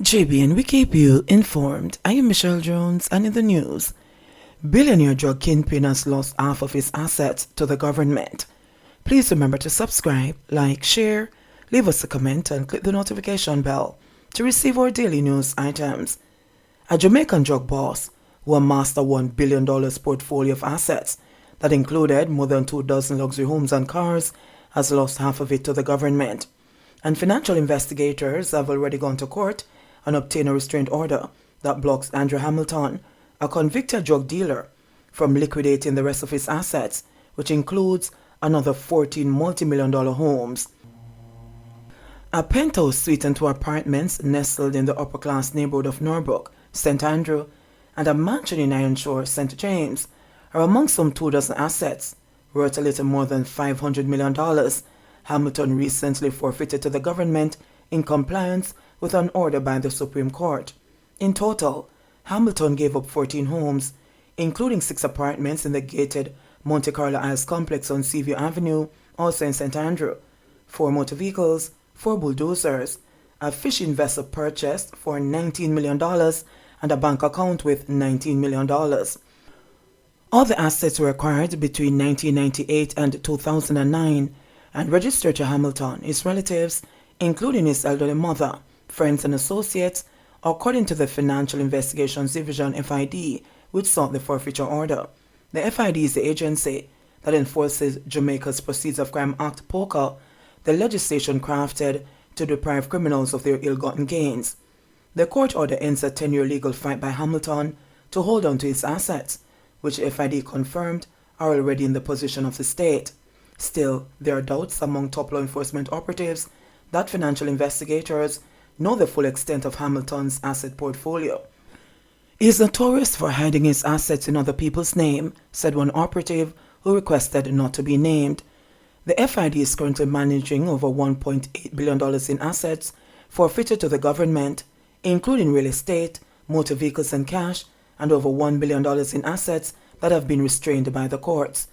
JBN, we keep you informed. I am Michelle Jones, and in the news, billionaire drug Kingpin has lost half of his assets to the government. Please remember to subscribe, like, share, leave us a comment, and click the notification bell to receive our daily news items. A Jamaican drug boss who amassed a $1 billion portfolio of assets that included more than 24 luxury homes and cars has lost half of it to the government. And financial investigators have already gone to court and obtained a restraint order that blocks Andrew Hamilton, a convicted drug dealer, from liquidating the rest of his assets, which includes another 14 multi-million-dollar homes. A penthouse suite and 2 apartments nestled in the upper-class neighborhood of Norbrook, St. Andrew, and a mansion in Ironshore, St. James, are among some 24 assets, worth a little more than $500 million, Hamilton recently forfeited to the government in compliance with an order by the Supreme Court. In total, Hamilton gave up 14 homes, including 6 apartments in the gated Monte Carlo Isles complex on Seaview Avenue, also in St. Andrew, 4 motor vehicles, 4 bulldozers, a fishing vessel purchased for $19 million, and a bank account with $19 million. All the assets were acquired between 1998 and 2009 and registered to Hamilton, his relatives, including his elderly mother, friends and associates, according to the Financial Investigations Division FID, which sought the forfeiture order. The FID is the agency that enforces Jamaica's Proceeds of Crime Act (POCA), the legislation crafted to deprive criminals of their ill-gotten gains. The court order ends a 10-year legal fight by Hamilton to hold on to his assets, which FID confirmed are already in the possession of the state. Still, there are doubts among top law enforcement operatives that financial investigators know the full extent of Hamilton's asset portfolio. He is notorious for hiding his assets in other people's name, said one operative who requested not to be named. The FID is currently managing over $1.8 billion in assets forfeited to the government, including real estate, motor vehicles and cash, and over $1 billion in assets that have been restrained by the courts.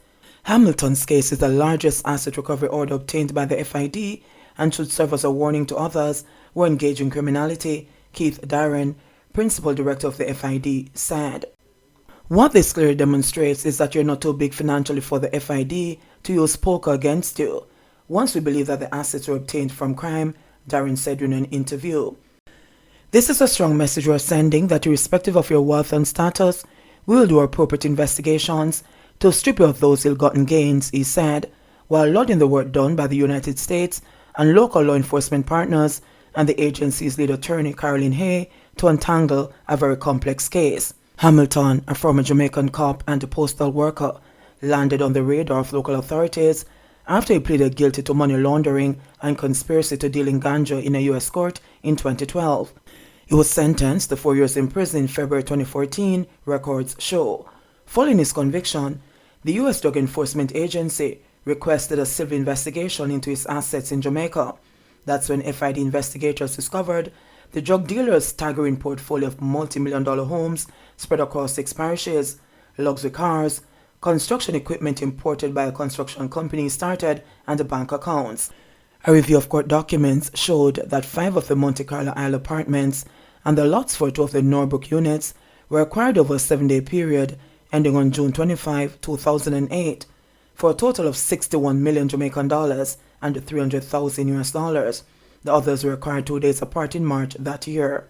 Hamilton's case is the largest asset recovery order obtained by the FID and should serve as a warning to others who are engaged in criminality, Keith Darren, principal director of the FID, said. What this clearly demonstrates is that you're not too big financially for the FID to use poker against you. Once we believe that the assets were obtained from crime, Darren said in an interview. This is a strong message we're sending that irrespective of your wealth and status, we will do appropriate investigations to strip you of those ill-gotten gains, he said, while lauding the work done by the United States and local law enforcement partners and the agency's lead attorney, Caroline Hay, to untangle a very complex case. Hamilton, a former Jamaican cop and a postal worker, landed on the radar of local authorities after he pleaded guilty to money laundering and conspiracy to deal in ganja in a U.S. court in 2012. He was sentenced to 4 years in prison in February 2014, records show. Following his conviction, the U.S. Drug Enforcement Agency requested a civil investigation into his assets in Jamaica. That's when FID investigators discovered the drug dealer's staggering portfolio of multi-million-dollar homes spread across 6 parishes, luxury cars, construction equipment imported by a construction company started, and the bank accounts. A review of court documents showed that 5 of the Monte Carlo Isle apartments and the lots for 2 of the Norbrook units were acquired over a 7-day period ending on June 25, 2008, for a total of 61 million Jamaican dollars and 300,000 US dollars. The others were acquired 2 days apart in March that year.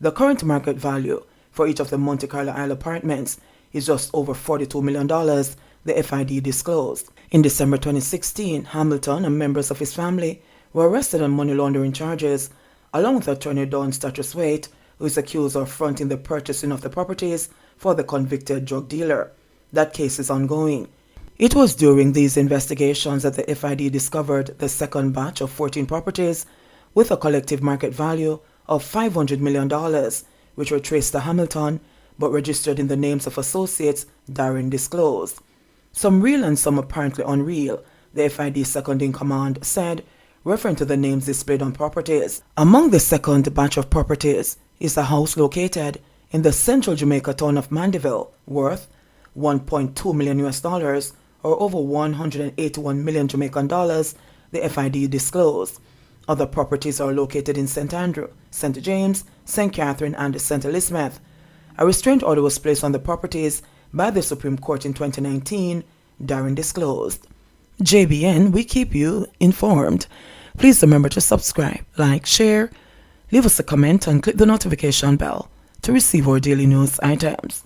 The current market value for each of the Monte Carlo Isle apartments is just over $42 million, the FID disclosed. In December 2016, Hamilton and members of his family were arrested on money laundering charges, along with attorney Don Statchwaite, who is accused of fronting the purchasing of the properties for the convicted drug dealer. That case is ongoing. It was during these investigations that the FID discovered the second batch of 14 properties with a collective market value of $500 million, which were traced to Hamilton but registered in the names of associates, Darren disclosed. Some real and some apparently unreal, the FID second-in-command said, referring to the names displayed on properties. Among the second batch of properties is a house located in the central Jamaica town of Mandeville, worth $1.2 million US dollars, or over 181 million Jamaican dollars, the FID disclosed. Other properties are located in St. Andrew, St. James, St. Catherine, and St. Elizabeth. A restraint order was placed on the properties by the Supreme Court in 2019, Darren disclosed. JBN, we keep you informed. Please remember to subscribe, like, share, leave us a comment, and click the notification bell to receive our daily news items.